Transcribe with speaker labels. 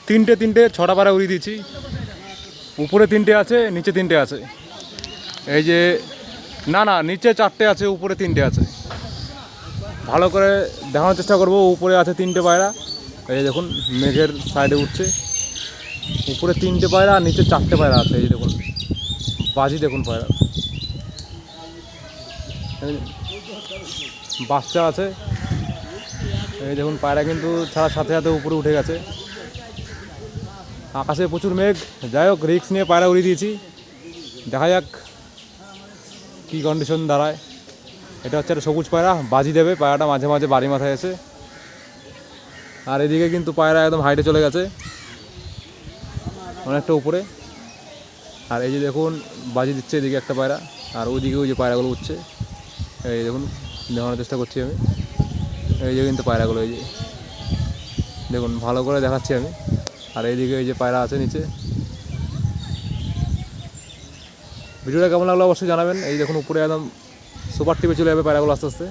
Speaker 1: তিনটে তিনটে ছটা পায়রা উড়িয়ে দিয়েছি। উপরে তিনটে আছে, নিচে তিনটে আছে। এই যে না না, নিচে চারটে আছে, উপরে তিনটে আছে। ভালো করে দেখানোর চেষ্টা করব। উপরে আছে তিনটে পায়রা, এই যে দেখুন মেঘের সাইডে উঠছে। উপরে তিনটে পায়রা আর নিচে চারটে পায়রা আছে। এই যে দেখুন বাজি, দেখুন পায়রা বাচ্চা আছে। এই দেখুন পায়রা কিন্তু ছাড়ার সাথে সাথে উপরে উঠে গেছে। আকাশে প্রচুর মেঘ। যাই হোক, রিস্ক নিয়ে পায়রা উড়িয়ে দিয়েছি। দেখা যাক কী কন্ডিশন দাঁড়ায়। এটা হচ্ছে একটা সবুজ পায়রা, বাজি দেবে। পায়রাটা মাঝে মাঝে বাড়ি মাথায় এসে। আর এদিকে কিন্তু পায়রা একদম হাইটে চলে গেছে, অনেকটা উপরে। আর এই যে দেখুন বাজি দিচ্ছে এদিকে একটা পায়রা, আর ওইদিকে ওই যে পায়রাগুলো উঠছে। এই দেখুন, দেখানোর চেষ্টা করছি আমি। এই যে কিন্তু পায়রাগুলো, এই যে দেখুন ভালো করে দেখাচ্ছি আমি। আর এইদিকে এই যে পায়রা আছে নিচে। ভিডিওটা কেমন লাগলো অবশ্যই জানাবেন। এই দেখুন উপরে একদম সুপার টিপে চলে যাবে পায়রাগুলো আস্তে আস্তে।